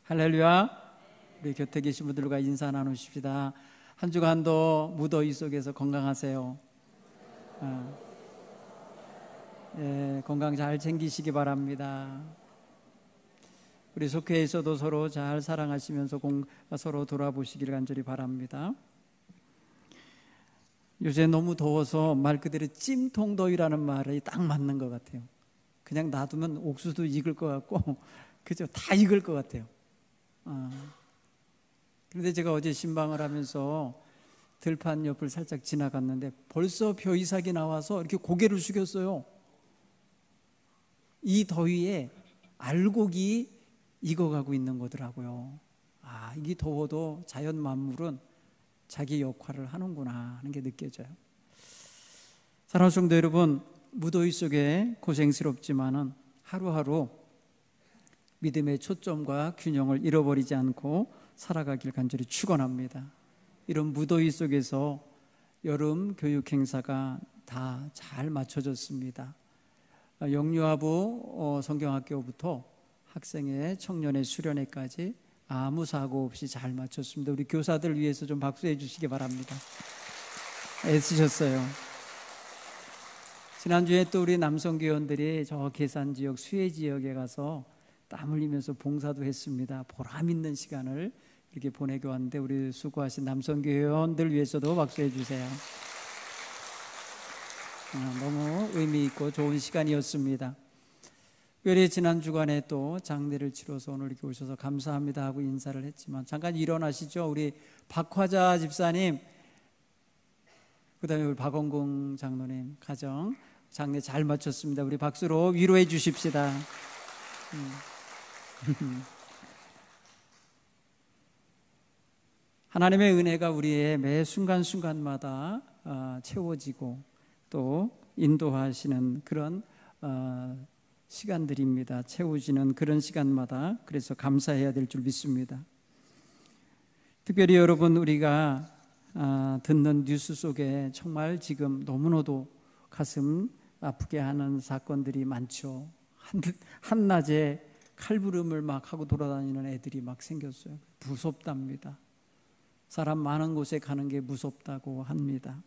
할렐루야. 우리 곁에 계신 분들과 인사 나누십시다. 한 주간도 무더위 속에서 건강하세요. 건강 잘 챙기시기 바랍니다. 우리 속회에서도 서로 잘 사랑하시면서 서로 돌아보시기를 간절히 바랍니다. 요새 너무 더워서 말 그대로 찜통더위라는 말이 딱 맞는 것 같아요. 그냥 놔두면 옥수수 익을 것 같고 그죠? 다 익을 것 같아요. 그런데 제가 어제 신방을 하면서 들판 옆을 살짝 지나갔는데 벌써 벼이삭이 나와서 이렇게 고개를 숙였어요. 이 더위에 알곡이 익어가고 있는 거더라고요. 이게 더워도 자연 만물은 자기 역할을 하는구나 하는 게 느껴져요. 사랑하는 성도 여러분, 무더위 속에 고생스럽지만은 하루하루 믿음의 초점과 균형을 잃어버리지 않고 살아가길 간절히 축원합니다. 이런 무더위 속에서 여름 교육 행사가 다 잘 맞춰졌습니다. 영유아부 성경학교부터 학생회, 청년회, 수련회까지 아무 사고 없이 잘 맞췄습니다. 우리 교사들 위해서 좀 박수해 주시기 바랍니다. 애쓰셨어요. 지난주에 또 우리 남성교원들이 저 계산지역, 수해지역에 가서 땀 흘리면서 봉사도 했습니다. 보람 있는 시간을 이렇게 보내고 왔는데 우리 수고하신 남성교원들 위해서도 박수해 주세요. 너무 의미 있고 좋은 시간이었습니다. 특별히 지난 주간에 또 장례를 치러서 오늘 이렇게 오셔서 감사합니다 하고 인사를 했지만 잠깐 일어나시죠. 우리 박화자 집사님, 그 다음에 우리 박원궁 장로님 가정 장례 잘 마쳤습니다. 우리 박수로 위로해 주십시다. 하나님의 은혜가 우리의 매 순간순간마다 채워지고 또 인도하시는 그런 시간들입니다. 채워지는 그런 시간마다 그래서 감사해야 될 줄 믿습니다. 특별히 여러분, 우리가 듣는 뉴스 속에 정말 지금 너무나도 가슴 아프게 하는 사건들이 많죠. 한낮에 칼부림을 막 하고 돌아다니는 애들이 막 생겼어요. 무섭답니다. 사람 많은 곳에 가는 게 무섭다고 합니다.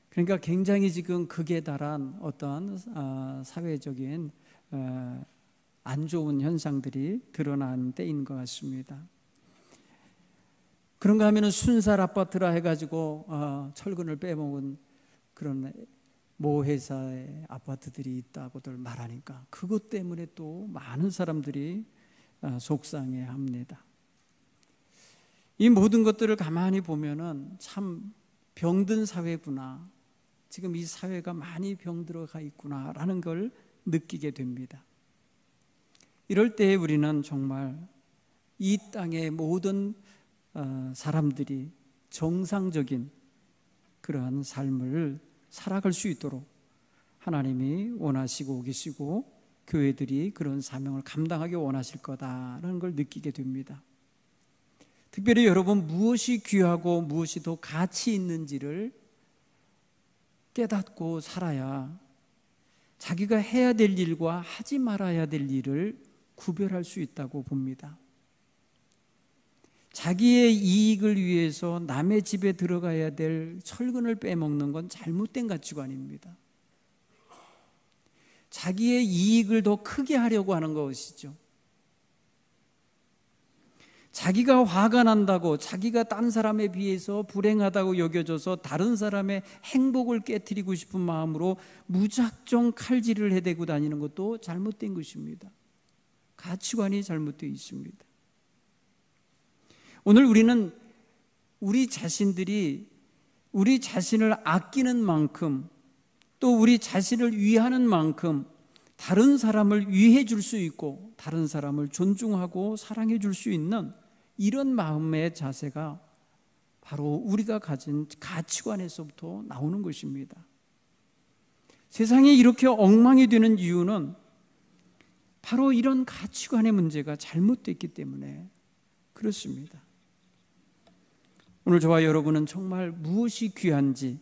그러니까 굉장히 지금 극에 달한 어떤 사회적인 안 좋은 현상들이 드러난 때인 것 같습니다. 그런가 하면 순살 아파트라 해가지고 철근을 빼먹은 그런 모 회사의 아파트들이 있다고들 말하니까 그것 때문에 또 많은 사람들이 속상해합니다. 이 모든 것들을 가만히 보면은 참 병든 사회구나, 지금 이 사회가 많이 병들어가 있구나라는 걸 느끼게 됩니다. 이럴 때 우리는 정말 이 땅의 모든 사람들이 정상적인 그러한 삶을 살아갈 수 있도록 하나님이 원하시고 계시고 교회들이 그런 사명을 감당하기 원하실 거다라는 걸 느끼게 됩니다. 특별히 여러분, 무엇이 귀하고 무엇이 더 가치 있는지를 깨닫고 살아야 자기가 해야 될 일과 하지 말아야 될 일을 구별할 수 있다고 봅니다. 자기의 이익을 위해서 남의 집에 들어가야 될 철근을 빼먹는 건 잘못된 가치관입니다. 자기의 이익을 더 크게 하려고 하는 것이죠. 자기가 화가 난다고, 자기가 딴 사람에 비해서 불행하다고 여겨져서 다른 사람의 행복을 깨트리고 싶은 마음으로 무작정 칼질을 해대고 다니는 것도 잘못된 것입니다. 가치관이 잘못되어 있습니다. 오늘 우리는 우리 자신들이 우리 자신을 아끼는 만큼 또 우리 자신을 위하는 만큼 다른 사람을 위해 줄 수 있고 다른 사람을 존중하고 사랑해 줄 수 있는 이런 마음의 자세가 바로 우리가 가진 가치관에서부터 나오는 것입니다. 세상이 이렇게 엉망이 되는 이유는 바로 이런 가치관의 문제가 잘못됐기 때문에 그렇습니다. 오늘 저와 여러분은 정말 무엇이 귀한지,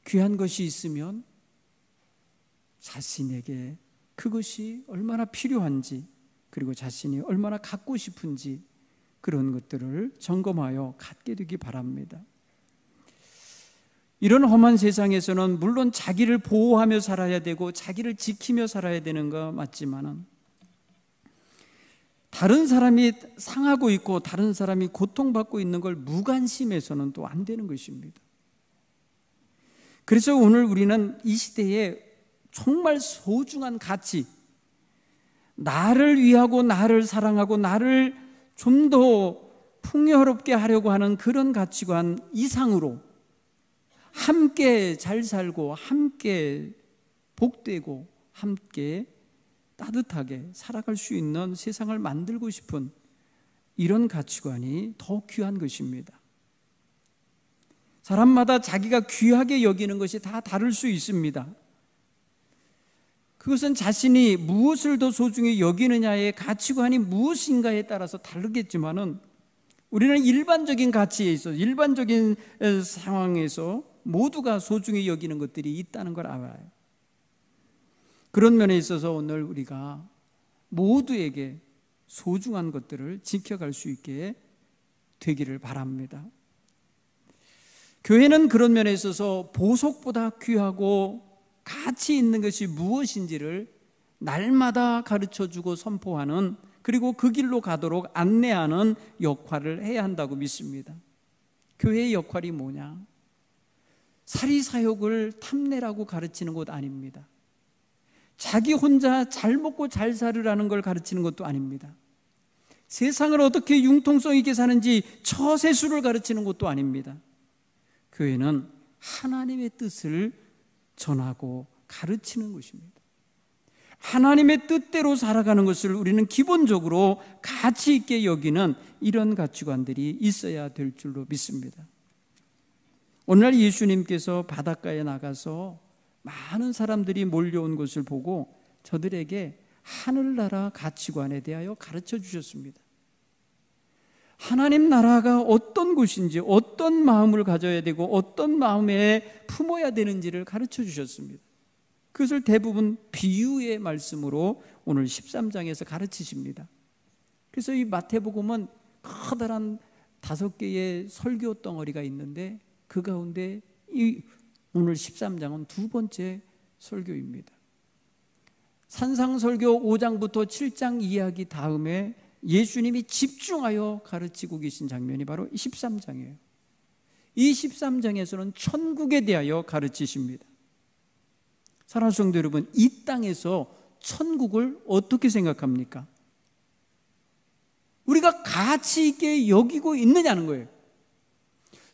귀한 것이 있으면 자신에게 그것이 얼마나 필요한지 그리고 자신이 얼마나 갖고 싶은지 그런 것들을 점검하여 갖게 되기 바랍니다. 이런 험한 세상에서는 물론 자기를 보호하며 살아야 되고 자기를 지키며 살아야 되는 거 맞지만은 다른 사람이 상하고 있고 다른 사람이 고통받고 있는 걸 무관심해서는 또 안 되는 것입니다. 그래서 오늘 우리는 이 시대에 정말 소중한 가치, 나를 위하고 나를 사랑하고 나를 좀 더 풍요롭게 하려고 하는 그런 가치관 이상으로 함께 잘 살고 함께 복되고 함께 따뜻하게 살아갈 수 있는 세상을 만들고 싶은 이런 가치관이 더 귀한 것입니다. 사람마다 자기가 귀하게 여기는 것이 다 다를 수 있습니다. 그것은 자신이 무엇을 더 소중히 여기느냐의 가치관이 무엇인가에 따라서 다르겠지만은 우리는 일반적인 가치에 있어 일반적인 상황에서 모두가 소중히 여기는 것들이 있다는 걸 알아요. 그런 면에 있어서 오늘 우리가 모두에게 소중한 것들을 지켜갈 수 있게 되기를 바랍니다. 교회는 그런 면에 있어서 보석보다 귀하고 가치 있는 것이 무엇인지를 날마다 가르쳐주고 선포하는, 그리고 그 길로 가도록 안내하는 역할을 해야 한다고 믿습니다. 교회의 역할이 뭐냐? 사리사욕을 탐내라고 가르치는 것 아닙니다. 자기 혼자 잘 먹고 잘 살으라는 걸 가르치는 것도 아닙니다. 세상을 어떻게 융통성 있게 사는지 처세술을 가르치는 것도 아닙니다. 교회는 하나님의 뜻을 전하고 가르치는 것입니다. 하나님의 뜻대로 살아가는 것을 우리는 기본적으로 가치 있게 여기는 이런 가치관들이 있어야 될 줄로 믿습니다. 오늘날 예수님께서 바닷가에 나가서 많은 사람들이 몰려온 것을 보고 저들에게 하늘나라 가치관에 대하여 가르쳐 주셨습니다. 하나님 나라가 어떤 곳인지, 어떤 마음을 가져야 되고 어떤 마음에 품어야 되는지를 가르쳐 주셨습니다. 그것을 대부분 비유의 말씀으로 오늘 13장에서 가르치십니다. 그래서 이 마태복음은 커다란 5개의 설교 덩어리가 있는데 그 가운데 이 오늘 13장은 두 번째 설교입니다. 산상설교 5장부터 7장 이야기 다음에 예수님이 집중하여 가르치고 계신 장면이 바로 13장이에요. 이 13장에서는 천국에 대하여 가르치십니다. 사랑하는 성도 여러분, 이 땅에서 천국을 어떻게 생각합니까? 우리가 가치 있게 여기고 있느냐는 거예요.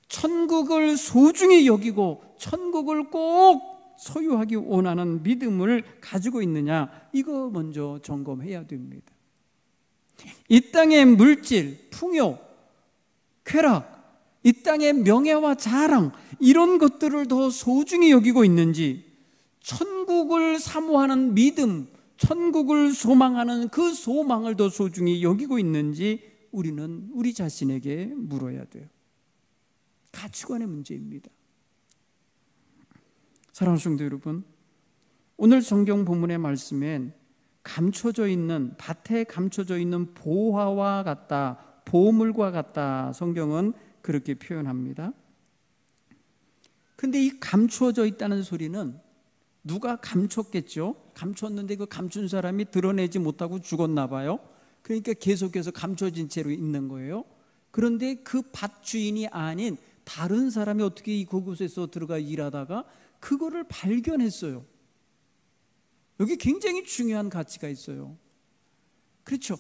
천국을 소중히 여기고 천국을 꼭 소유하기 원하는 믿음을 가지고 있느냐, 이거 먼저 점검해야 됩니다. 이 땅의 물질, 풍요, 쾌락, 이 땅의 명예와 자랑, 이런 것들을 더 소중히 여기고 있는지, 천국을 사모하는 믿음, 천국을 소망하는 그 소망을 더 소중히 여기고 있는지 우리는 우리 자신에게 물어야 돼요. 가치관의 문제입니다. 사랑하는 성도 여러분, 오늘 성경 본문의 말씀엔 감춰져 있는, 밭에 감춰져 있는 보화와 같다, 보물과 같다, 성경은 그렇게 표현합니다. 근데 이 감추어져 있다는 소리는 누가 감췄겠죠? 감췄는데 그 감춘 사람이 드러내지 못하고 죽었나 봐요. 그러니까 계속해서 감춰진 채로 있는 거예요. 그런데 그 밭 주인이 아닌 다른 사람이 어떻게 그곳에서 들어가 일하다가 그거를 발견했어요. 여기 굉장히 중요한 가치가 있어요. 그렇죠.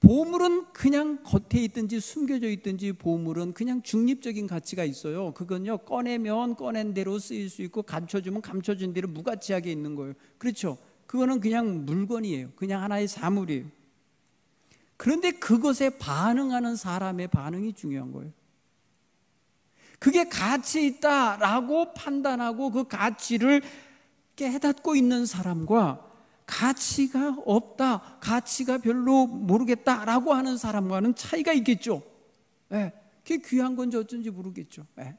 보물은 그냥 겉에 있든지 숨겨져 있든지 보물은 그냥 중립적인 가치가 있어요. 그건요, 꺼내면 꺼낸 대로 쓰일 수 있고 감춰주면 감춰진 대로 무가치하게 있는 거예요. 그렇죠. 그거는 그냥 물건이에요. 그냥 하나의 사물이에요. 그런데 그것에 반응하는 사람의 반응이 중요한 거예요. 그게 가치 있다라고 판단하고 그 가치를 깨닫고 있는 사람과 가치가 없다, 가치가 별로 모르겠다라고 하는 사람과는 차이가 있겠죠. 네, 그게 귀한 건지 어쩐지 모르겠죠. 네.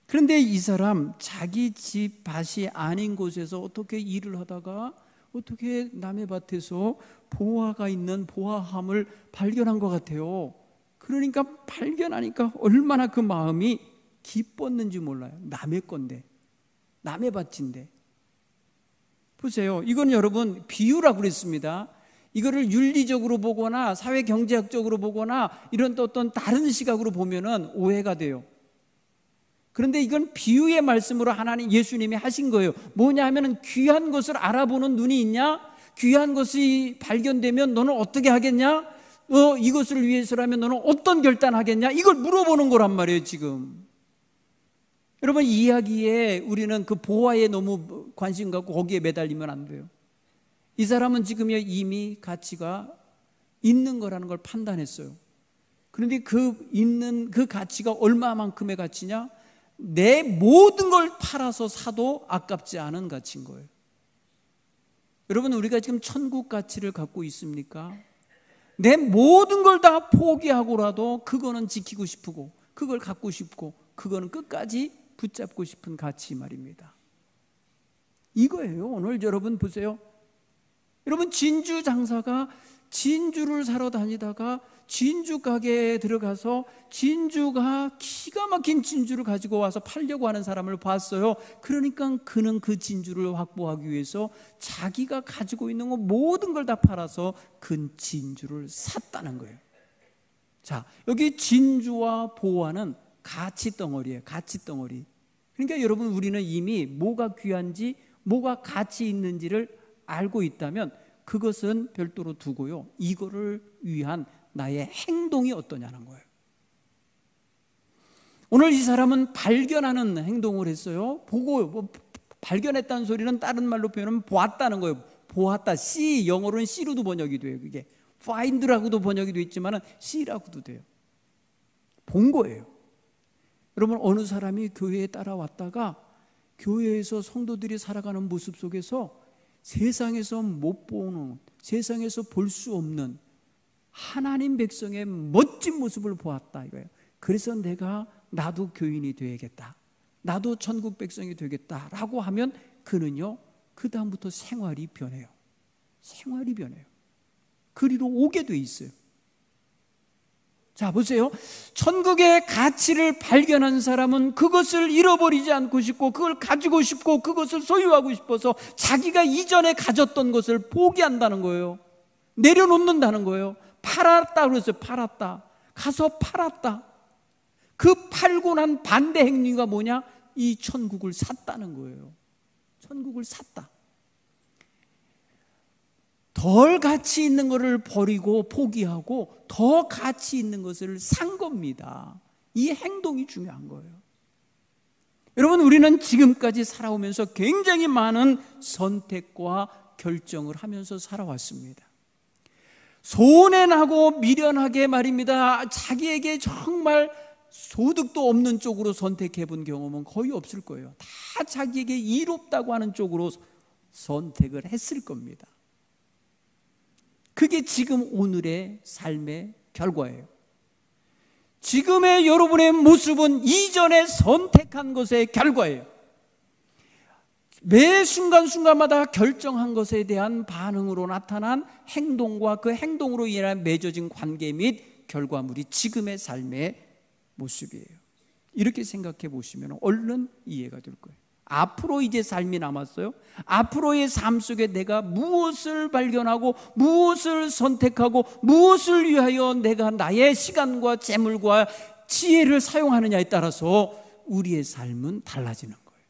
그런데 이 사람 자기 집 밭이 아닌 곳에서 어떻게 일을 하다가 어떻게 남의 밭에서 보화가 있는 보화함을 발견한 것 같아요. 그러니까 발견하니까 얼마나 그 마음이 기뻤는지 몰라요. 남의 건데, 남의 밭인데. 보세요. 이건 여러분 비유라고 그랬습니다. 이거를 윤리적으로 보거나 사회경제학적으로 보거나 이런 또 어떤 다른 시각으로 보면은 오해가 돼요. 그런데 이건 비유의 말씀으로 하나님 예수님이 하신 거예요. 뭐냐 하면은 귀한 것을 알아보는 눈이 있냐? 귀한 것이 발견되면 너는 어떻게 하겠냐? 이것을 위해서라면 너는 어떤 결단하겠냐? 이걸 물어보는 거란 말이에요, 지금. 여러분, 이 이야기에 우리는 그 보화에 너무 관심 갖고 거기에 매달리면 안 돼요. 이 사람은 지금 이미 가치가 있는 거라는 걸 판단했어요. 그런데 그 있는 그 가치가 얼마만큼의 가치냐? 내 모든 걸 팔아서 사도 아깝지 않은 가치인 거예요. 여러분, 우리가 지금 천국 가치를 갖고 있습니까? 내 모든 걸 다 포기하고라도 그거는 지키고 싶고 그걸 갖고 싶고 그거는 끝까지 붙잡고 싶은 가치 말입니다. 이거예요. 오늘 여러분 보세요. 여러분, 진주 장사가 진주를 사러 다니다가 진주 가게에 들어가서 진주가 기가 막힌 진주를 가지고 와서 팔려고 하는 사람을 봤어요. 그러니까 그는 그 진주를 확보하기 위해서 자기가 가지고 있는 거 모든 걸 다 팔아서 그 진주를 샀다는 거예요. 자, 여기 진주와 보화는 가치 덩어리예요. 가치 덩어리. 그러니까 여러분, 우리는 이미 뭐가 귀한지 뭐가 가치 있는지를 알고 있다면 그것은 별도로 두고요, 이거를 위한 나의 행동이 어떠냐는 거예요. 오늘 이 사람은 발견하는 행동을 했어요. 보고, 발견했다는 소리는 다른 말로 표현하면 보았다는 거예요. 보았다. C, 영어로는 C로도 번역이 돼요. 그게 find라고도 번역이 되어 있지만 C라고도 돼요. 본 거예요. 여러분, 어느 사람이 교회에 따라왔다가 교회에서 성도들이 살아가는 모습 속에서 세상에서 못 보는, 세상에서 볼 수 없는 하나님 백성의 멋진 모습을 보았다 이거예요. 그래서 나도 교인이 되야겠다, 나도 천국 백성이 되겠다라고 하면 그는요, 그 다음부터 생활이 변해요. 생활이 변해요. 그리로 오게 돼 있어요. 자, 보세요. 천국의 가치를 발견한 사람은 그것을 잃어버리지 않고 싶고 그걸 가지고 싶고 그것을 소유하고 싶어서 자기가 이전에 가졌던 것을 포기한다는 거예요. 내려놓는다는 거예요. 팔았다 그랬어요. 팔았다. 가서 팔았다. 그 팔고 난 반대 행위가 뭐냐? 이 천국을 샀다는 거예요. 천국을 샀다. 덜 가치 있는 것을 버리고 포기하고 더 가치 있는 것을 산 겁니다. 이 행동이 중요한 거예요. 여러분, 우리는 지금까지 살아오면서 굉장히 많은 선택과 결정을 하면서 살아왔습니다. 손해나고 미련하게 말입니다, 자기에게 정말 소득도 없는 쪽으로 선택해 본 경험은 거의 없을 거예요. 다 자기에게 이롭다고 하는 쪽으로 선택을 했을 겁니다. 그게 지금 오늘의 삶의 결과예요. 지금의 여러분의 모습은 이전에 선택한 것의 결과예요. 매 순간순간마다 결정한 것에 대한 반응으로 나타난 행동과 그 행동으로 인한 맺어진 관계 및 결과물이 지금의 삶의 모습이에요. 이렇게 생각해 보시면 얼른 이해가 될 거예요. 앞으로 이제 삶이 남았어요. 앞으로의 삶 속에 내가 무엇을 발견하고 무엇을 선택하고 무엇을 위하여 내가 나의 시간과 재물과 지혜를 사용하느냐에 따라서 우리의 삶은 달라지는 거예요.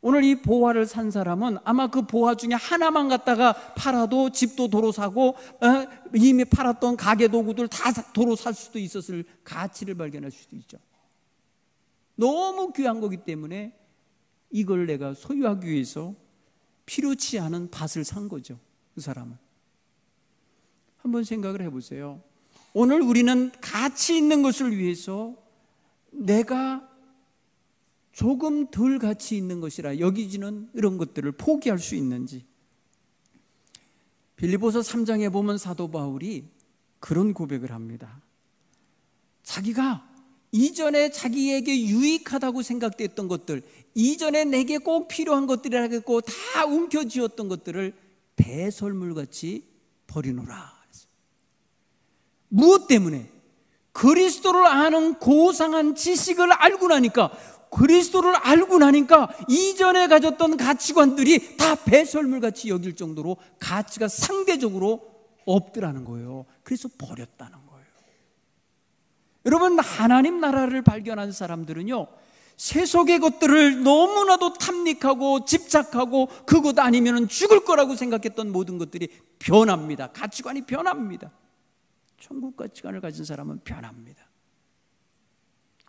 오늘 이 보화를 산 사람은 아마 그 보화 중에 하나만 갖다가 팔아도 집도 도로 사고 이미 팔았던 가게 도구들 다 도로 살 수도 있었을 가치를 발견할 수도 있죠. 너무 귀한 거기 때문에 이걸 내가 소유하기 위해서 필요치 않은 밭을 산 거죠. 그 사람은. 한번 생각을 해보세요. 오늘 우리는 가치 있는 것을 위해서 내가 조금 덜 가치 있는 것이라 여기지는 이런 것들을 포기할 수 있는지. 빌립보서 3장에 보면 사도 바울이 그런 고백을 합니다. 자기가 이전에 자기에게 유익하다고 생각됐던 것들, 이전에 내게 꼭 필요한 것들이라고 다 움켜쥐었던 것들을 배설물같이 버리노라. 무엇 때문에? 그리스도를 아는 고상한 지식을 알고 나니까, 그리스도를 알고 나니까 이전에 가졌던 가치관들이 다 배설물같이 여길 정도로 가치가 상대적으로 없더라는 거예요. 그래서 버렸다는 거예요. 여러분, 하나님 나라를 발견한 사람들은요, 세속의 것들을 너무나도 탐닉하고 집착하고 그것 아니면 죽을 거라고 생각했던 모든 것들이 변합니다. 가치관이 변합니다. 천국 가치관을 가진 사람은 변합니다.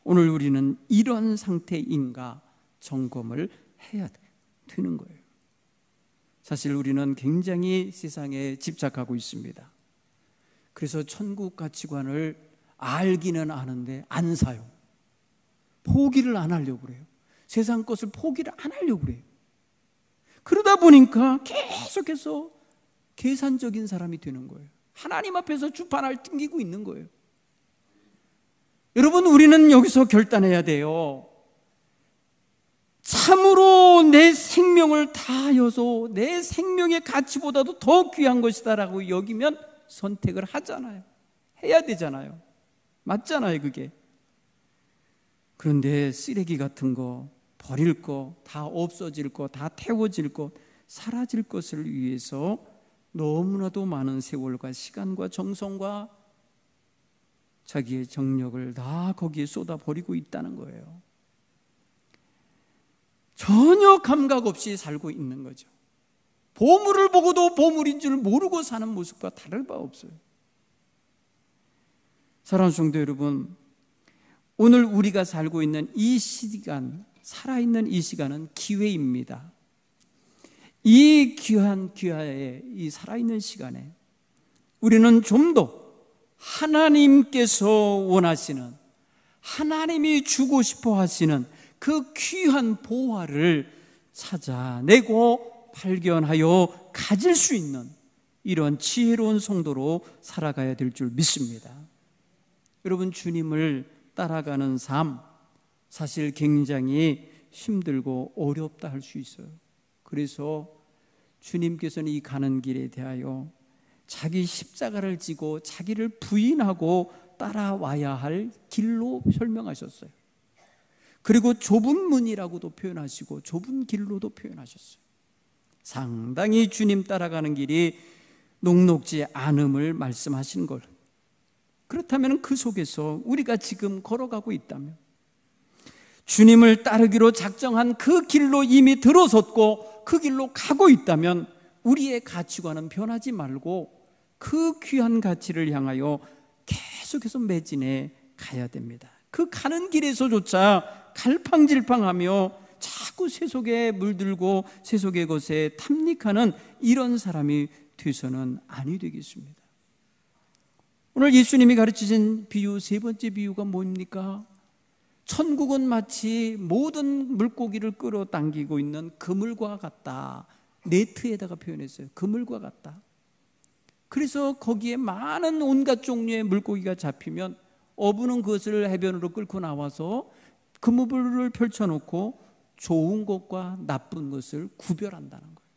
오늘 우리는 이런 상태인가 점검을 해야 되는 거예요. 사실 우리는 굉장히 세상에 집착하고 있습니다. 그래서 천국 가치관을 알기는 아는데 안 사요. 포기를 안 하려고 그래요. 세상 것을 포기를 안 하려고 그래요. 그러다 보니까 계속해서 계산적인 사람이 되는 거예요. 하나님 앞에서 주판을 튕기고 있는 거예요. 여러분, 우리는 여기서 결단해야 돼요. 참으로 내 생명을 다하여서 내 생명의 가치보다도 더 귀한 것이다라고 여기면 선택을 하잖아요. 해야 되잖아요. 맞잖아요, 그게. 그런데 쓰레기 같은 거, 버릴 거, 다 없어질 거, 다 태워질 거, 사라질 것을 위해서 너무나도 많은 세월과 시간과 정성과 자기의 정력을 다 거기에 쏟아버리고 있다는 거예요. 전혀 감각 없이 살고 있는 거죠. 보물을 보고도 보물인 줄 모르고 사는 모습과 다를 바 없어요. 사랑하는 성도 여러분, 오늘 우리가 살고 있는 이 시간, 살아있는 이 시간은 기회입니다. 이 귀한 기회에, 이 살아있는 시간에 우리는 좀 더 하나님께서 원하시는, 하나님이 주고 싶어 하시는 그 귀한 보화를 찾아내고 발견하여 가질 수 있는 이런 지혜로운 성도로 살아가야 될 줄 믿습니다. 여러분, 주님을 따라가는 삶, 사실 굉장히 힘들고 어렵다 할 수 있어요. 그래서 주님께서는 이 가는 길에 대하여 자기 십자가를 지고 자기를 부인하고 따라와야 할 길로 설명하셨어요. 그리고 좁은 문이라고도 표현하시고 좁은 길로도 표현하셨어요. 상당히 주님 따라가는 길이 녹록지 않음을 말씀하신 걸. 그렇다면 그 속에서 우리가 지금 걸어가고 있다면, 주님을 따르기로 작정한 그 길로 이미 들어섰고 그 길로 가고 있다면 우리의 가치관은 변하지 말고 그 귀한 가치를 향하여 계속해서 매진해 가야 됩니다. 그 가는 길에서조차 갈팡질팡하며 자꾸 세속에 물들고 세속의 것에 탐닉하는 이런 사람이 돼서는 아니 되겠습니다. 오늘 예수님이 가르치신 비유, 세 번째 비유가 뭡니까? 천국은 마치 모든 물고기를 끌어당기고 있는 그물과 같다. 네트에다가 표현했어요. 그물과 같다. 그래서 거기에 많은 온갖 종류의 물고기가 잡히면 어부는 그것을 해변으로 끌고 나와서 그물을 펼쳐놓고 좋은 것과 나쁜 것을 구별한다는 거예요.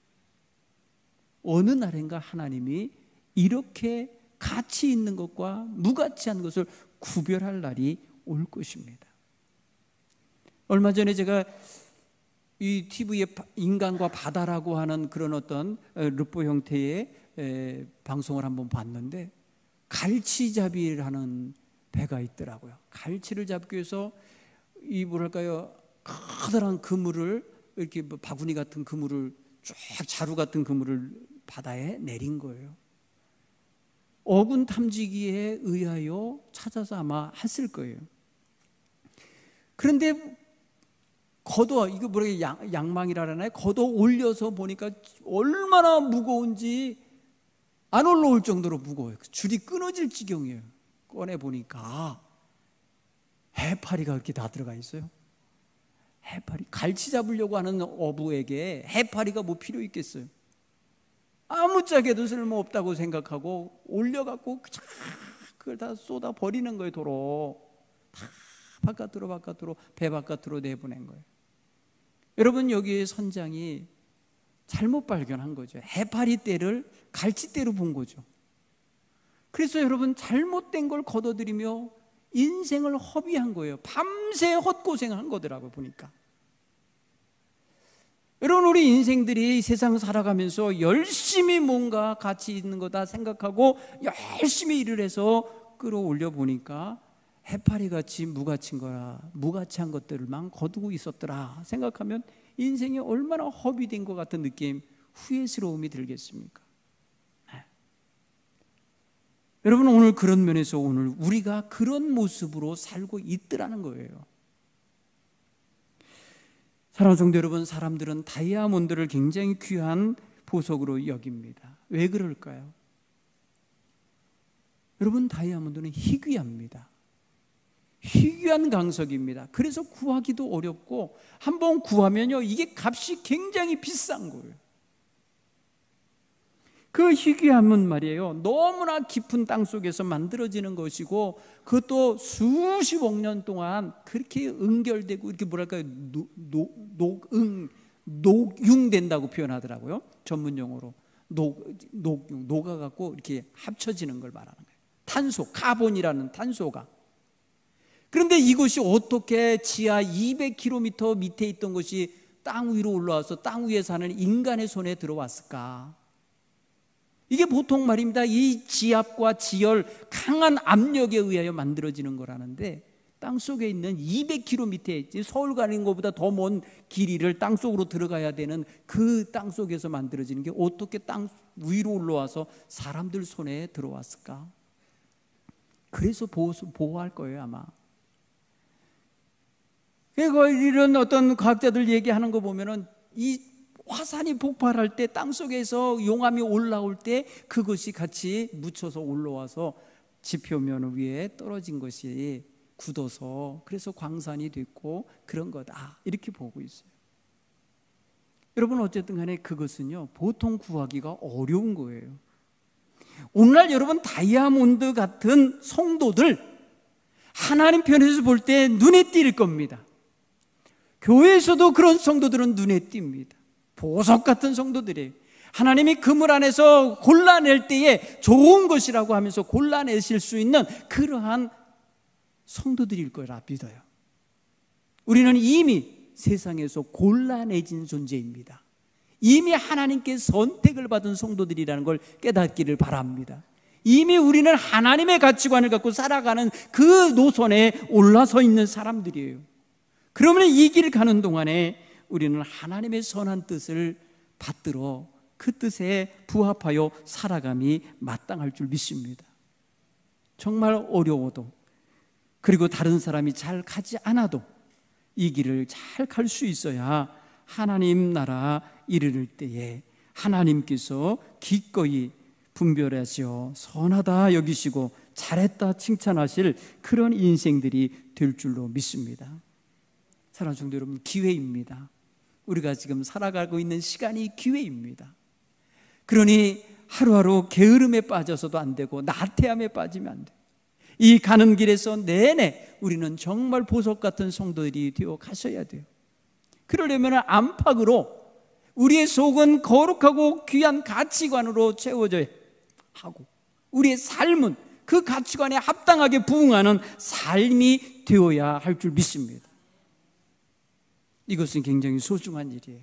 어느 날인가 하나님이 이렇게 가치 있는 것과 무가치한 것을 구별할 날이 올 것입니다. 얼마 전에 제가 이 TV에 인간과 바다라고 하는 그런 어떤 르포 형태의 방송을 한번 봤는데, 갈치잡이라는 배가 있더라고요. 갈치를 잡기 위해서 이 뭐랄까요, 커다란 그물을, 이렇게 바구니 같은 그물을, 쫙 자루 같은 그물을 바다에 내린 거예요. 어군 탐지기에 의하여 찾아서 아마 했을 거예요. 그런데 걷어, 이거 뭐라 양망이라나요? 걷어 올려서 보니까 얼마나 무거운지 안 올라올 정도로 무거워요. 줄이 끊어질 지경이에요. 꺼내 보니까 해파리가 이렇게 다 들어가 있어요. 해파리, 갈치 잡으려고 하는 어부에게 해파리가 뭐 필요 있겠어요? 아무짝에도 쓸모없다고 생각하고 올려갖고 그걸 다 쏟아 버리는 거예요. 도로 다 바깥으로 배 바깥으로 내보낸 거예요. 여러분, 여기에 선장이 잘못 발견한 거죠. 해파리 떼를 갈치떼로 본 거죠. 그래서 여러분, 잘못된 걸 거둬들이며 인생을 허비한 거예요. 밤새 헛고생한 거더라고요, 보니까. 여러분, 우리 인생들이 세상 살아가면서 열심히 뭔가 가치 있는 거다 생각하고 열심히 일을 해서 끌어올려 보니까 해파리같이 무가치한 것들만 거두고 있었더라 생각하면 인생이 얼마나 허비된 것 같은 느낌, 후회스러움이 들겠습니까? 네. 여러분, 오늘 그런 면에서 오늘 우리가 그런 모습으로 살고 있더라는 거예요. 사랑하는 성도 여러분, 사람들은 다이아몬드를 굉장히 귀한 보석으로 여깁니다. 왜 그럴까요? 여러분, 다이아몬드는 희귀합니다. 희귀한 강석입니다. 그래서 구하기도 어렵고 한번 구하면요, 이게 값이 굉장히 비싼 거예요. 그 희귀함은 말이에요, 너무나 깊은 땅 속에서 만들어지는 것이고 그것도 수십억 년 동안 그렇게 응결되고 이렇게 뭐랄까요, 녹융된다고 표현하더라고요. 전문 용어로 녹아갖고 이렇게 합쳐지는 걸 말하는 거예요. 탄소, 카본이라는 탄소가. 그런데 이것이 어떻게 지하 200km 밑에 있던 것이 땅 위로 올라와서 땅 위에 사는 인간의 손에 들어왔을까? 이게 보통 말입니다. 이 지압과 지열, 강한 압력에 의하여 만들어지는 거라는데 땅 속에 있는 200km, 서울 가는 것보다 더 먼 길이를 땅 속으로 들어가야 되는 그 땅 속에서 만들어지는 게 어떻게 땅 위로 올라와서 사람들 손에 들어왔을까? 그래서 보호할 거예요, 아마. 이런 어떤 과학자들 얘기하는 거 보면은 이 화산이 폭발할 때 땅속에서 용암이 올라올 때 그것이 같이 묻혀서 올라와서 지표면 위에 떨어진 것이 굳어서 그래서 광산이 됐고 그런 거다, 이렇게 보고 있어요. 여러분, 어쨌든 간에 그것은요, 보통 구하기가 어려운 거예요. 오늘날 여러분, 다이아몬드 같은 성도들 하나님 편에서 볼 때 눈에 띌 겁니다. 교회에서도 그런 성도들은 눈에 띕니다. 보석 같은 성도들이에요. 하나님이 그물 안에서 골라낼 때에 좋은 것이라고 하면서 골라내실 수 있는 그러한 성도들일 거라 믿어요. 우리는 이미 세상에서 골라내진 존재입니다. 이미 하나님께 선택을 받은 성도들이라는 걸 깨닫기를 바랍니다. 이미 우리는 하나님의 가치관을 갖고 살아가는 그 노선에 올라서 있는 사람들이에요. 그러면 이 길 가는 동안에 우리는 하나님의 선한 뜻을 받들어 그 뜻에 부합하여 살아감이 마땅할 줄 믿습니다. 정말 어려워도, 그리고 다른 사람이 잘 가지 않아도 이 길을 잘 갈 수 있어야 하나님 나라 이르를 때에 하나님께서 기꺼이 분별하시어 선하다 여기시고 잘했다 칭찬하실 그런 인생들이 될 줄로 믿습니다. 사랑하는 성도 여러분, 기회입니다. 우리가 지금 살아가고 있는 시간이 기회입니다. 그러니 하루하루 게으름에 빠져서도 안 되고 나태함에 빠지면 안 돼요. 이 가는 길에서 내내 우리는 정말 보석 같은 성도들이 되어 가셔야 돼요. 그러려면 안팎으로 우리의 속은 거룩하고 귀한 가치관으로 채워져야 하고 우리의 삶은 그 가치관에 합당하게 부응하는 삶이 되어야 할 줄 믿습니다. 이것은 굉장히 소중한 일이에요.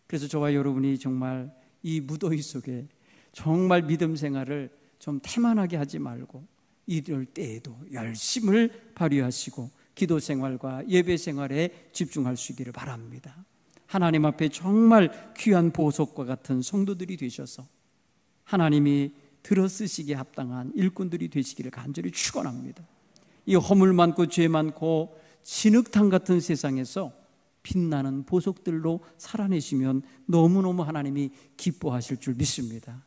그래서 저와 여러분이 정말 이 무더위 속에 정말 믿음 생활을 좀 태만하게 하지 말고 이럴 때에도 열심을 발휘하시고 기도 생활과 예배 생활에 집중할 수 있기를 바랍니다. 하나님 앞에 정말 귀한 보석과 같은 성도들이 되셔서 하나님이 들어쓰시기에 합당한 일꾼들이 되시기를 간절히 축원합니다. 이 허물 많고 죄 많고 진흙탕 같은 세상에서 빛나는 보석들로 살아내시면 너무너무 하나님이 기뻐하실 줄 믿습니다.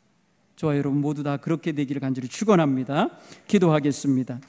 저와 여러분 모두 다 그렇게 되기를 간절히 축원합니다. 기도하겠습니다.